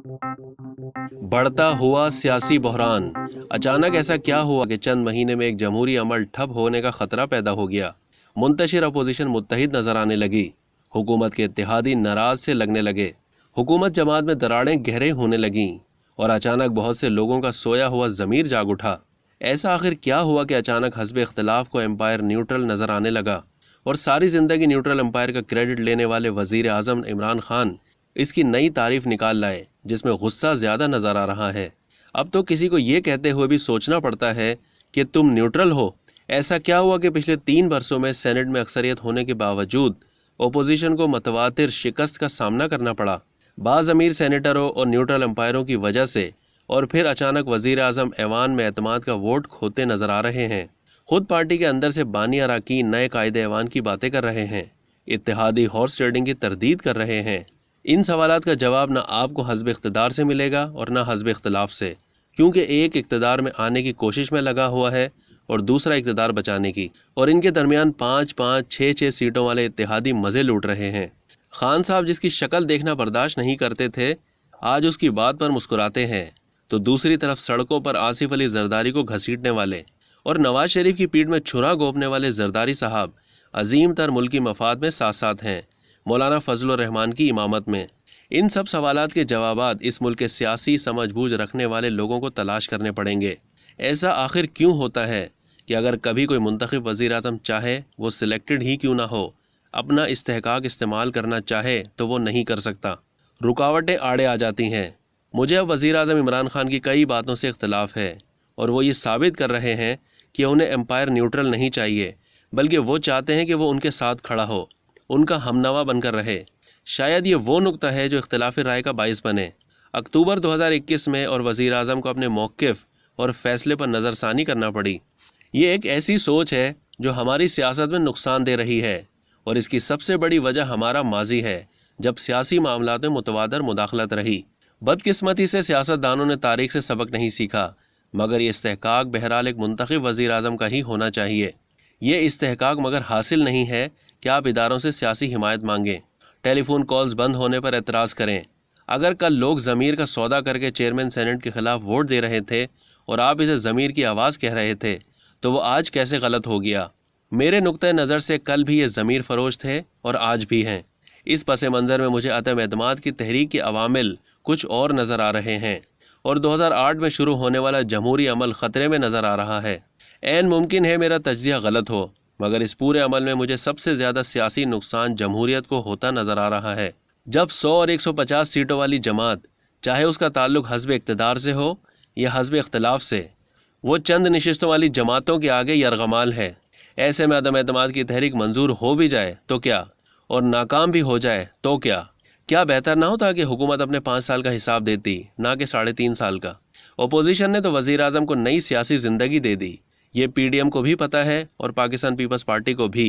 बढ़ता हुआ सियासी बहरान। अचानक ऐसा क्या हुआ कि चंद महीने में एक जमहूरी अमल ठप होने का खतरा पैदा हो गया। मुंतशिर अपोजिशन मुत्तहिद नजर आने लगी। हुकूमत के इत्तेहादी नाराज से लगने लगे। हुकूमत जमात में दरारें गहरे होने लगीं और अचानक बहुत से लोगों का सोया हुआ ज़मीर जाग उठा। ऐसा आखिर क्या हुआ कि अचानक हस्ब इख्तलाफ को एम्पायर न्यूट्रल नज़र आने लगा और सारी ज़िंदगी न्यूट्रल एम्पायर का क्रेडिट लेने वाले वज़ीर आज़म इमरान खान इसकी नई तारीफ निकाल लाए जिसमें गुस्सा ज़्यादा नज़र आ रहा है। अब तो किसी को ये कहते हुए भी सोचना पड़ता है कि तुम न्यूट्रल हो। ऐसा क्या हुआ कि पिछले 3 वर्षों में सेनेट में अक्सरियत होने के बावजूद ओपोजिशन को मतवातिर शिकस्त का सामना करना पड़ा, बाज़ अमीर सेनेटरों और न्यूट्रल एम्पायरों की वजह से, और फिर अचानक वज़ीर आज़म ऐवान में एतमाद का वोट खोते नज़र आ रहे हैं। खुद पार्टी के अंदर से बानी अरकान नए कायदे ऐवान की बातें कर रहे हैं, इत्तेहादी हॉर्स ट्रेडिंग की तरदीद कर रहे हैं। इन सवालात का जवाब ना आपको हस्ब इख्तिदार से मिलेगा और ना हस्ब इख्तिलाफ से, क्योंकि एक इख्तिदार में आने की कोशिश में लगा हुआ है और दूसरा इख्तिदार बचाने की, और इनके दरमियान 5-5, 6-6 सीटों वाले इत्तेहादी मज़े लूट रहे हैं। खान साहब जिसकी शक्ल देखना बर्दाश्त नहीं करते थे, आज उसकी बात पर मुस्कुराते हैं, तो दूसरी तरफ सड़कों पर आसिफ अली जरदारी को घसीटने वाले और नवाज शरीफ की पीठ में छुरा घोंपने वाले जरदारी साहब अजीम तर मुल्की मफाद में साथ साथ हैं, मौलाना फजल रहमान की इमामत में। इन सब सवालात के जवाबात इस मुल्क के सियासी समझ बूझ रखने वाले लोगों को तलाश करने पड़ेंगे। ऐसा आखिर क्यों होता है कि अगर कभी कोई मुंतखब वज़ीर आज़म चाहे वो सिलेक्टेड ही क्यों ना हो, अपना इस्तेहकाक इस्तेमाल करना चाहे तो वो नहीं कर सकता, रुकावटें आड़े आ जाती हैं। मुझे अब वज़ीर आज़म इमरान खान की कई बातों से इख्तलाफ है और वो ये साबित कर रहे हैं कि उन्हें एम्पायर न्यूट्रल नहीं चाहिए, बल्कि वो चाहते हैं कि वो उनके साथ खड़ा हो, उनका हमनवा बनकर रहे। शायद ये वो नुक्ता है जो इख्तिलाफ़ी राय का बाइस बने। अक्टूबर 2021 में और वज़ीर आज़म को अपने मौक़िफ़ और फ़ैसले पर नज़रसानी करना पड़ी। ये एक ऐसी सोच है जो हमारी सियासत में नुकसान दे रही है, और इसकी सबसे बड़ी वजह हमारा माजी है जब सियासी मामलात में मुतवादर मुदाखलत रही। बदकिस्मती से सियासतदानों ने तारीख से सबक नहीं सीखा, मगर ये इस्तेहकाक बहरहाल एक मुंतखब वज़ीर आज़म का ही होना चाहिए। ये इस्तेहकाक मगर हासिल नहीं है कि आप इदारों से सियासी हिमायत मांगें, टेलीफोन कॉल्स बंद होने पर एतराज़ करें। अगर कल लोग ज़मीर का सौदा करके चेयरमैन सेनेट के ख़िलाफ़ वोट दे रहे थे और आप इसे ज़मीर की आवाज़ कह रहे थे, तो वो आज कैसे गलत हो गया? मेरे नुक्ते नज़र से कल भी ये ज़मीर फ़रोश थे और आज भी हैं। इस पस मंज़र में मुझे अदम एतमाद की तहरीक के अवामिल कुछ और नज़र आ रहे हैं और 2008 में शुरू होने वाला जमहूरी अमल ख़तरे में नज़र आ रहा है। ऐन मुमकिन है मेरा तज्ज़िया गलत हो, मगर इस पूरे अमल में मुझे सबसे ज़्यादा सियासी नुकसान जमहूरियत को होता नज़र आ रहा है। जब 100 और 150 सीटों वाली जमात, चाहे उसका ताल्लुक हस्ब इक़्तिदार से हो या हस्ब इख्तिलाफ से, वो चंद नशिस्तों वाली जमातों के आगे यरगमाल है। ऐसे में अदम एतमाद की तहरीक मंजूर हो भी जाए तो क्या, और नाकाम भी हो जाए तो क्या? क्या बेहतर ना होता कि हुकूमत अपने 5 साल का हिसाब देती, ना कि 3.5 साल का? ओपोजिशन ने तो वज़ीर आज़म को नई सियासी ज़िंदगी दे दी। ये PDM को भी पता है और पाकिस्तान पीपल्स पार्टी को भी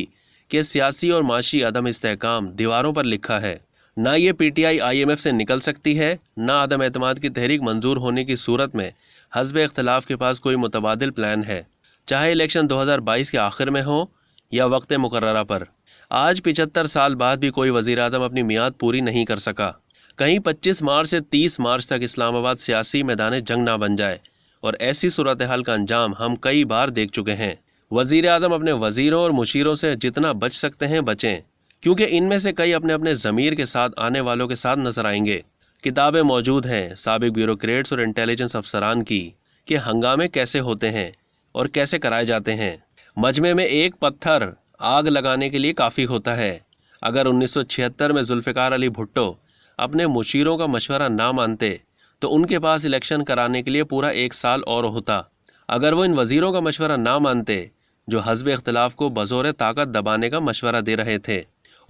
कि सियासी और माशी अदम इस्तेहकाम दीवारों पर लिखा है। ना ये PTI IMF से निकल सकती है, ना अदम एतमाद की तहरीक मंजूर होने की सूरत में हस्ब इख्तिलाफ के पास कोई मुतबादिल प्लान है, चाहे इलेक्शन 2022 के आखिर में हो या वक्त मुकर्ररा पर। आज 75 साल बाद भी कोई वज़ीर आज़म अपनी मियाद पूरी नहीं कर सका। कहीं 25 मार्च से 30 मार्च तक इस्लामाबाद सियासी मैदान जंग ना बन जाए, और ऐसी सूरत हाल का अंजाम हम कई बार देख चुके हैं। वज़ीर आज़म अपने वज़ीरों और मुशीरों से जितना बच सकते हैं बचें, क्योंकि इनमें से कई अपने अपने ज़मीर के साथ आने वालों के साथ नजर आएंगे। किताबें मौजूद हैं साबिक ब्यूरोक्रेट्स और इंटेलिजेंस अफसरान की कि हंगामे कैसे होते हैं और कैसे कराए जाते हैं। मजमे में एक पत्थर आग लगाने के लिए काफ़ी होता है। अगर 1976 में जुल्फ़िकार अली भुट्टो अपने मुशीरों का मशवरा ना मानते तो उनके पास इलेक्शन कराने के लिए पूरा 1 साल और होता। अगर वो इन वज़ीरों का मशवरा ना मानते जो हस्ब इख्तिलाफ को बज़ोर ताकत दबाने का मशवरा दे रहे थे,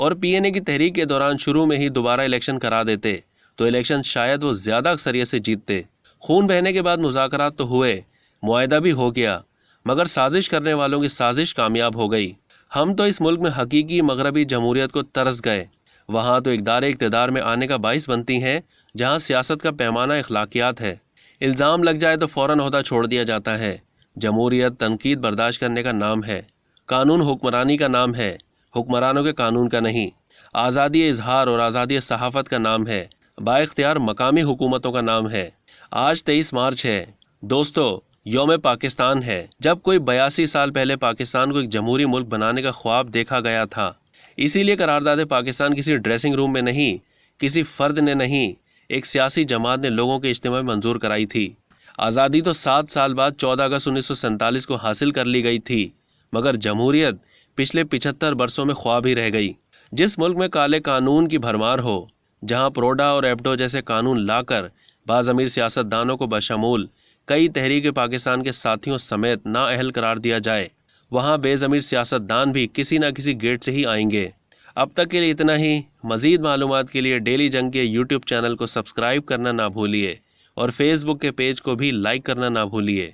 और PNA की तहरीक के दौरान शुरू में ही दोबारा इलेक्शन करा देते, तो इलेक्शन शायद वो ज़्यादा अक्सरियत से जीतते। खून बहने के बाद मुज़ाकरात तो हुए, मुआहदा भी हो गया, मगर साजिश करने वालों की साजिश कामयाब हो गई। हम तो इस मुल्क में हकीकी मगरबी जमहूरियत को तरस गए। वहाँ तो इक़्तिदार में आने का बाइस बनती हैं जहाँ सियासत का पैमाना अखलाकियात है। इल्ज़ाम लग जाए तो फ़ौरन ओहदा छोड़ दिया जाता है। जमहूरियत तनकीद बर्दाश्त करने का नाम है, कानून हुक्मरानी का नाम है, हुक्मरानों के कानून का नहीं। आज़ादी इजहार और आज़ादी सहाफ़त का नाम है, بااختیار مقامی حکومتوں کا نام ہے۔ آج 23 مارچ ہے دوستو، یوم پاکستان ہے، جب کوئی 82 سال پہلے پاکستان کو ایک جمہوری ملک بنانے کا خواب دیکھا گیا تھا۔ اسی لیے قرارداد پاکستان کسی ڈریسنگ روم میں نہیں، کسی فرد نے نہیں، ایک سیاسی جماعت نے لوگوں کے اجتماع میں منظور کرائی تھی۔ آزادی تو 7 سال بعد 14 اگست 1947 کو حاصل کر لی گئی تھی، مگر جمہوریت پچھلے 75 برسوں میں خواب ہی رہ گئی۔ جس ملک میں کالے قانون کی بھرمار ہو، جہاں پروڈا اور ایبڈو جیسے قانون لا کر بعض امیر سیاست دانوں کو بشمول کئی تحریک پاکستان کے ساتھیوں سمیت نااہل قرار دیا جائے، وہاں بے ضمیر سیاست دان بھی کسی نہ کسی گیٹ سے ہی آئیں گے۔ اب تک کے لیے اتنا ہی۔ مزید معلومات کے لیے ڈیلی جنگ کے یوٹیوب چینل کو سبسکرائب کرنا نہ بھولیے اور فیس بک کے پیج کو بھی لائک کرنا نہ بھولیے۔